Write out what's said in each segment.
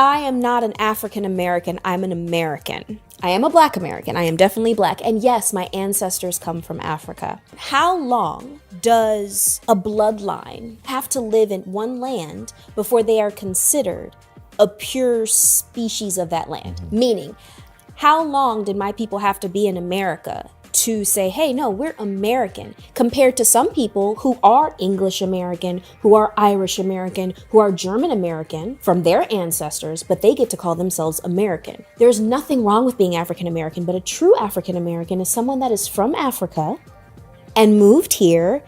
I am not an African American, I'm an American. I am a Black American. I am definitely Black. And yes, my ancestors come from Africa. How long does a bloodline have to live in one land before they are considered a pure species of that land? Meaning, how long did my people have to be in America to say, hey, no, we're American, compared to some people who are English American, who are Irish American, who are German American from their ancestors, but they get to call themselves American. There's nothing wrong with being African American, but a true African American is someone that is from Africa and moved here,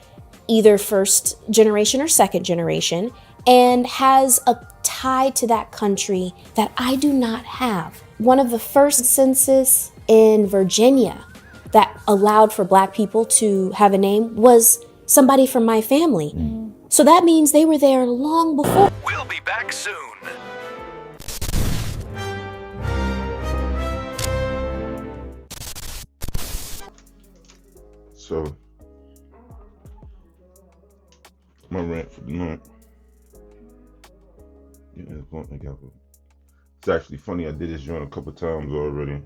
either first generation or second generation, and has a tie to that country that I do not have. One of the first census in Virginia that allowed for Black people to have a name was somebody from my family. So that means they were there long before. We'll be back soon. So, my rant for the night. Yeah, it's going together. It's actually funny, I did this joint a couple times already.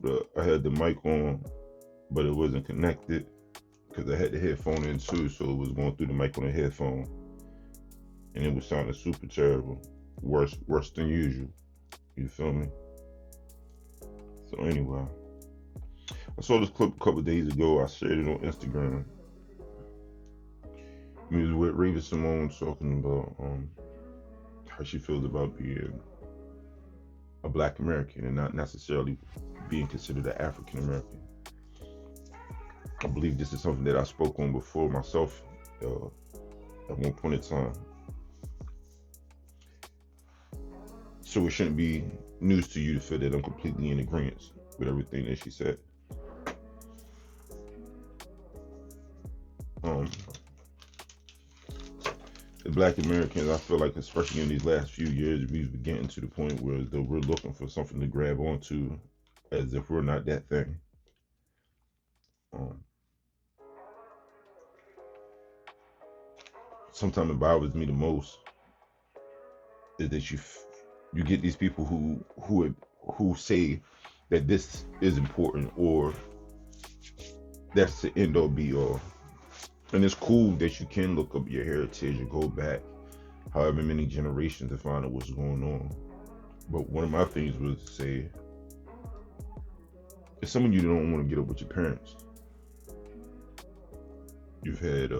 But I had the mic on, but it wasn't connected because I had the headphone in too, so it was going through the mic on the headphone. And it was sounding super terrible. Worse than usual. You feel me? So anyway, I saw this clip a couple days ago. I shared it on Instagram. It was with Raven-Symoné talking about how she feels about being a Black American and not necessarily being considered an African American. I believe this is something that I spoke on before myself at one point in time. So it shouldn't be news to you to feel that I'm completely in agreement with everything that she said. The Black Americans, I feel like, especially in these last few years, we've getting to the point where we're looking for something to grab onto, as if we're not that thing. Sometimes it bothers me the most is that you get these people who say that this is important or that's the end all be all. And it's cool that you can look up your heritage and go back however many generations to find out what's going on. But one of my things was to say, if some of you don't want to get up with your parents, you've had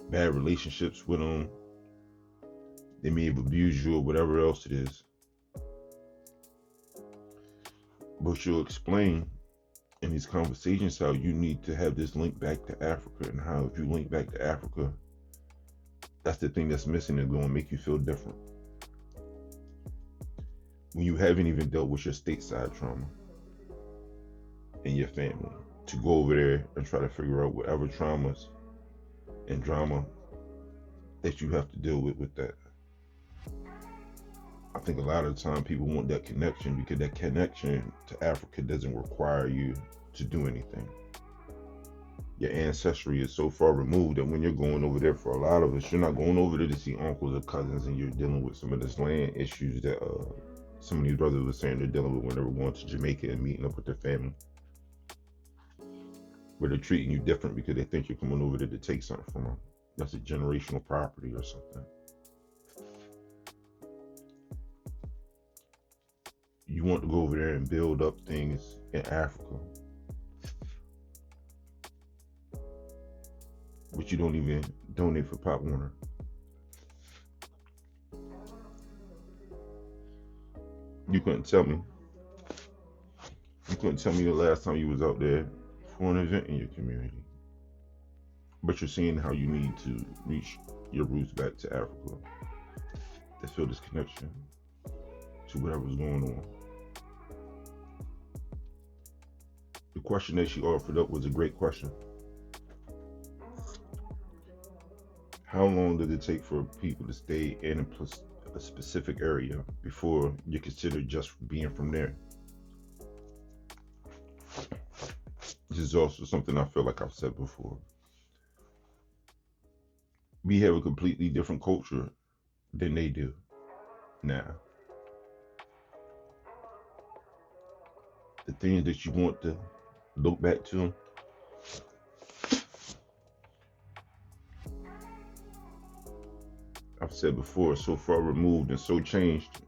bad relationships with them, they may have abused you or whatever else it is, but you'll explain in these conversations how you need to have this link back to Africa, and how if you link back to Africa, that's the thing that's missing and going to make you feel different. When you haven't even dealt with your stateside trauma in your family, to go over there and try to figure out whatever traumas and drama that you have to deal with that. I think a lot of the time people want that connection because that connection to Africa doesn't require you to do anything. Your ancestry is so far removed that when you're going over there, for a lot of us, you're not going over there to see uncles or cousins, and you're dealing with some of this land issues that some of these brothers were saying they're dealing with when they were going to Jamaica and meeting up with their family, where they're treating you different because they think you're coming over there to take something from them. That's a generational property or something. You want to go over there and build up things in Africa, but you don't even donate for Pop Warner. You couldn't tell me. You couldn't tell me the last time you was out there for an event in your community. But you're seeing how you need to reach your roots back to Africa to feel this connection to whatever's going on. The question that she offered up was a great question. How long does it take for people to stay in a specific area before you're considered just being from there? This is also something I feel like I've said before. We have a completely different culture than they do now. The things that you want to look back to, I've said before, so far removed and so changed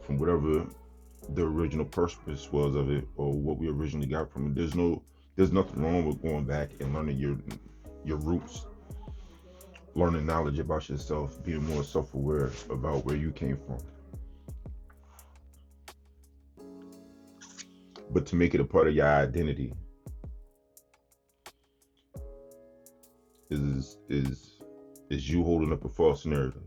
from whatever the original purpose was of it or what we originally got from it. There's nothing wrong with going back and learning your roots, learning knowledge about yourself, being more self-aware about where you came from. But to make it a part of your identity is you holding up a false narrative.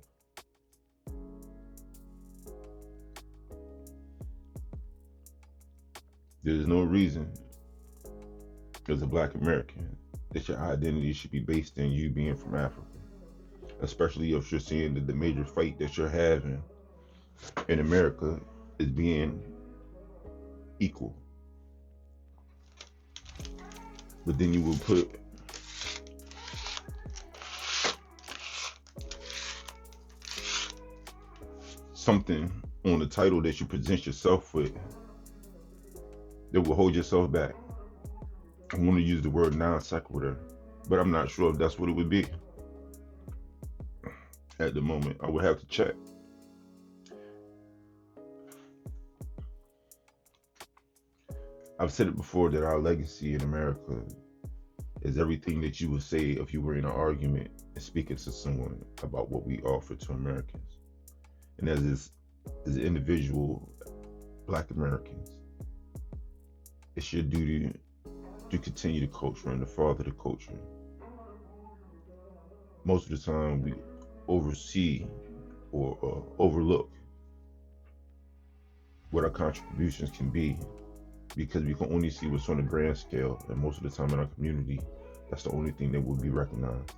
There's no reason as a Black American that your identity should be based in you being from Africa, especially if you're seeing that the major fight that you're having in America is being equal. But then you will put something on the title that you present yourself with that will hold yourself back. I want to use the word non sequitur, but I'm not sure if that's what it would be at the moment. I would have to check. I've said it before that our legacy in America is everything that you would say if you were in an argument and speaking to someone about what we offer to Americans. And as individual Black Americans, it's your duty to continue the culture and to father the culture. Most of the time we oversee or overlook what our contributions can be because we can only see what's on the grand scale, and most of the time in our community, that's the only thing that will be recognized.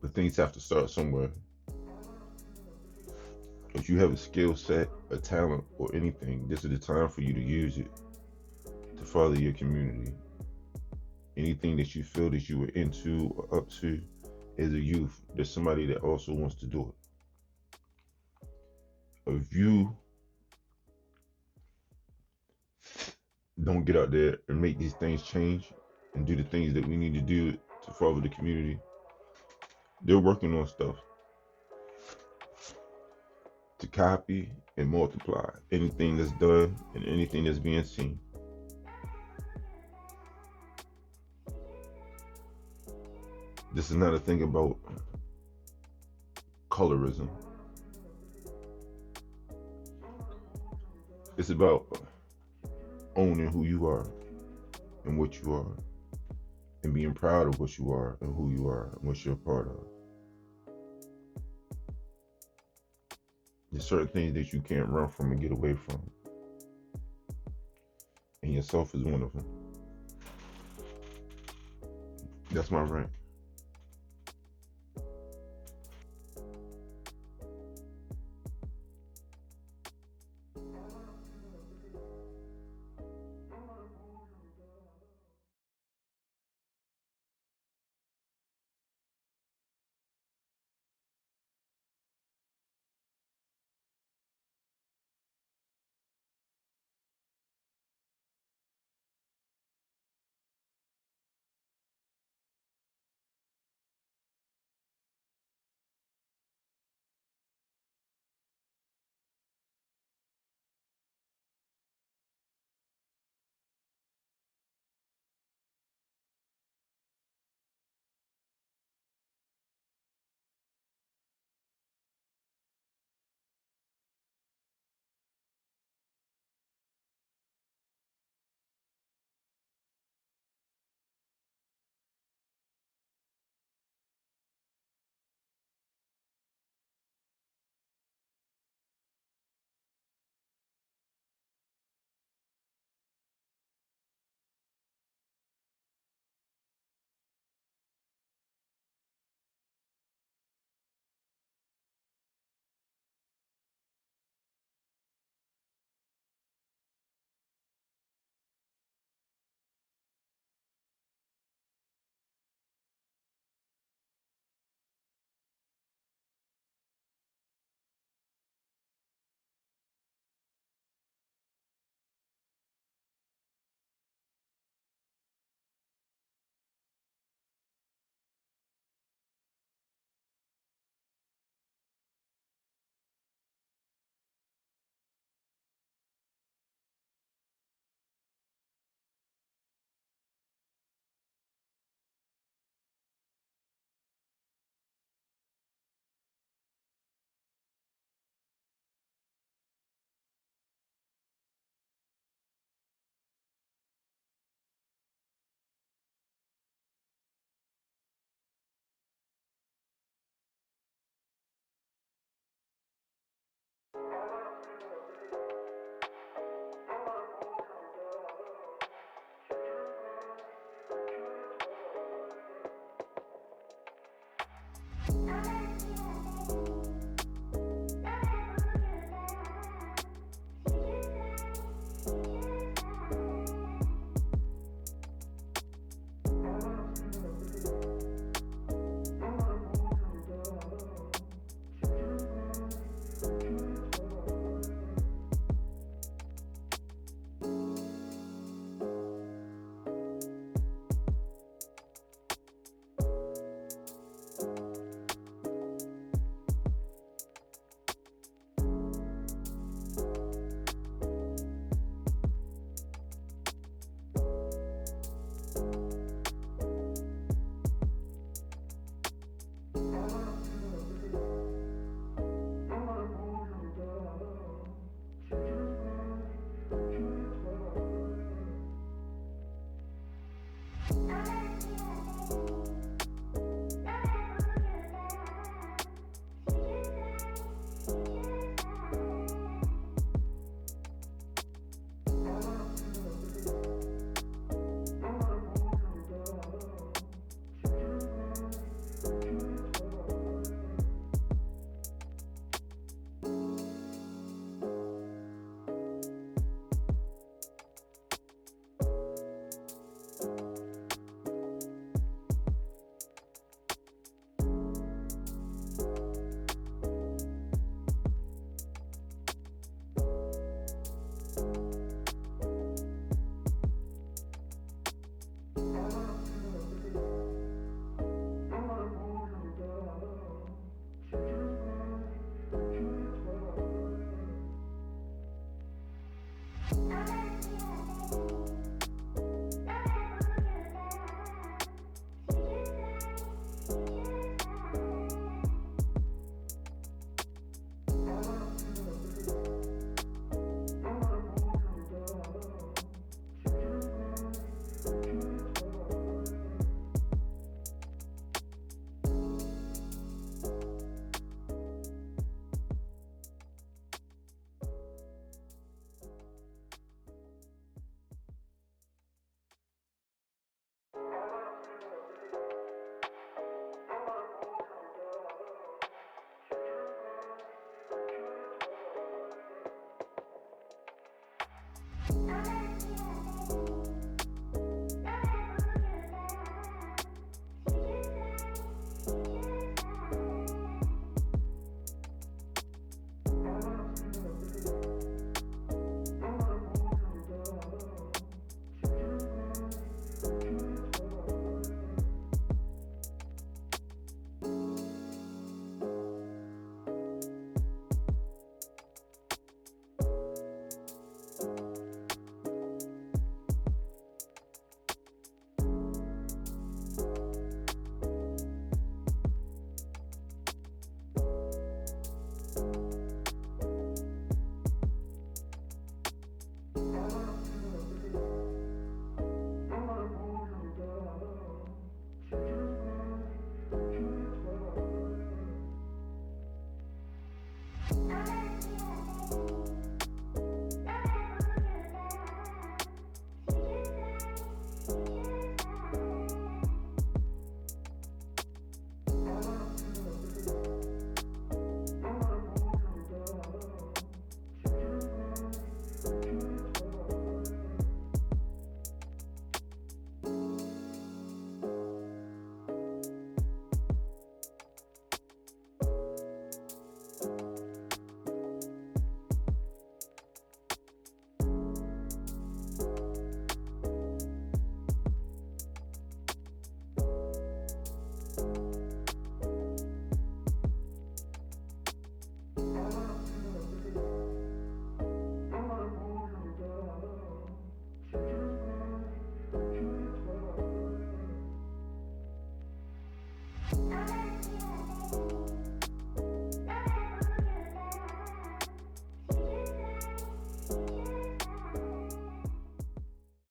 But things have to start somewhere. If you have a skill set, a talent, or anything, this is the time for you to use it to further your community. Anything that you feel that you were into or up to as a youth, there's somebody that also wants to do it. If you don't get out there and make these things change and do the things that we need to do to further the community, they're working on stuff to copy and multiply anything that's done and anything that's being seen. This is not a thing about colorism. It's about owning who you are and what you are, and being proud of what you are and who you are and what you're a part of. There's certain things that you can't run from and get away from, and yourself is one of them. That's my rant.